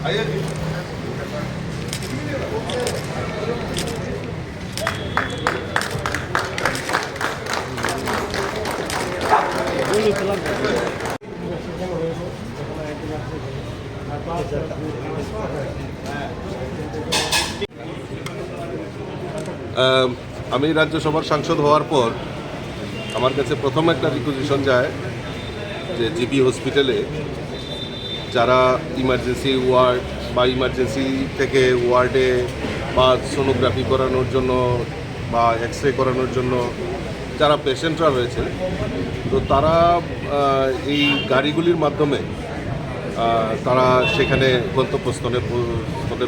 আমি রাজ্যসভার সাংসদ হওয়ার পর আমার কাছে প্রথম একটা রিকুইজিশন যায় যে জিবি হসপিটালে যারা ইমার্জেন্সি ওয়ার্ড বা ইমার্জেন্সি থেকে ওয়ার্ডে বা সোনোগ্রাফি করানোর জন্য বা এক্স রে করানোর জন্য যারা পেশেন্টরা রয়েছে, তো তারা এই গাড়িগুলির মাধ্যমে তারা সেখানে গন্তব্যস্থলে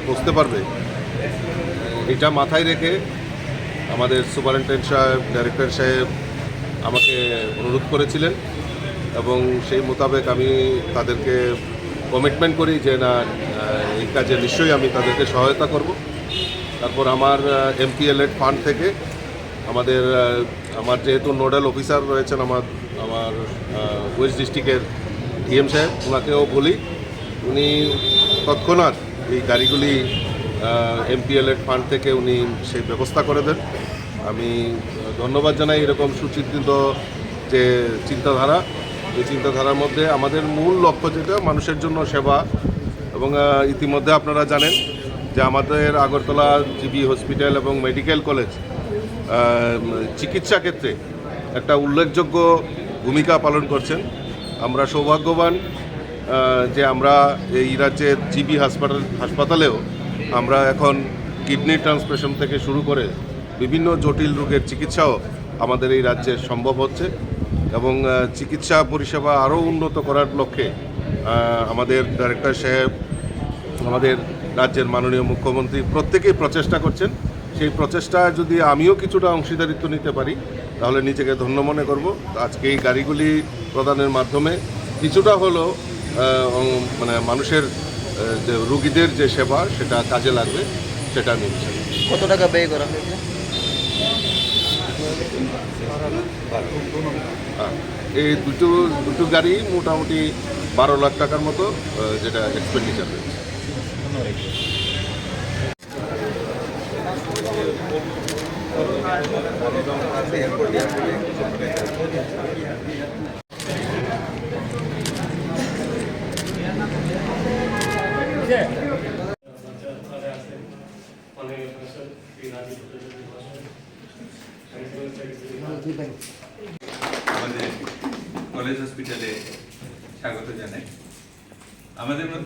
পৌঁছতে পারবে। এটা মাথায় রেখে আমাদের সুপারিনটেন্ডেন্ট সাহেব, ডাইরেক্টর সাহেব আমাকে অনুরোধ করেছিলেন এবং সেই মোতাবেক আমি তাদেরকে কমিটমেন্ট করি যে না, এই কাজে নিশ্চয়ই আমি তাদেরকে সহায়তা করব। তারপর আমার এমপিএলএড ফান্ড থেকে আমার যেহেতু নোডাল অফিসার রয়েছেন আমার ওয়েস্ট ডিস্ট্রিক্টের ডিএম সাহেব, ওনাকেও বলি, উনি তৎক্ষণাৎ এই গাড়িগুলি এমপিএলএড ফান্ড থেকে উনি সেই ব্যবস্থা করে দেন। আমি ধন্যবাদ জানাই এরকম সুচিন্তিত যে চিন্তাধারা, এই চিন্তাধারার মধ্যে আমাদের মূল লক্ষ্য যেটা মানুষের জন্য সেবা। এবং ইতিমধ্যে আপনারা জানেন যে আমাদের আগরতলা জিবি হসপিটাল এবং মেডিকেল কলেজ চিকিৎসা ক্ষেত্রে একটা উল্লেখযোগ্য ভূমিকা পালন করছেন। আমরা সৌভাগ্যবান যে আমরা এই রাজ্যের জিবি হাসপাতালেও আমরা এখন কিডনি ট্রান্সপ্লান্টেশন থেকে শুরু করে বিভিন্ন জটিল রোগের চিকিৎসাও আমাদের এই রাজ্যে সম্ভব হচ্ছে এবং চিকিৎসা পরিষেবা আরও উন্নত করার লক্ষ্যে আমাদের ডাইরেক্টর সাহেব, আমাদের রাজ্যের মাননীয় মুখ্যমন্ত্রী প্রত্যেকেই প্রচেষ্টা করছেন। সেই প্রচেষ্টায় যদি আমিও কিছুটা অংশীদারিত্ব নিতে পারি তাহলে নিজেকে ধন্য মনে করব। আজকে এই গাড়িগুলি প্রদানের মাধ্যমে কিছুটা হলেও মানে মানুষের যে রোগীদের যে সেবা সেটা কাজে লাগবে, সেটা আমি বিশ্বাস করি। কত টাকা ব্যয় করা হয়েছে? এই দুটো গাড়ি মোটামুটি 12 লাখ টাকার মতো যেটা এক্সপেন্ডিচার হয়েছে। আমাদের কলেজ হসপিটালে স্বাগত জানাই। আমাদের মধ্যে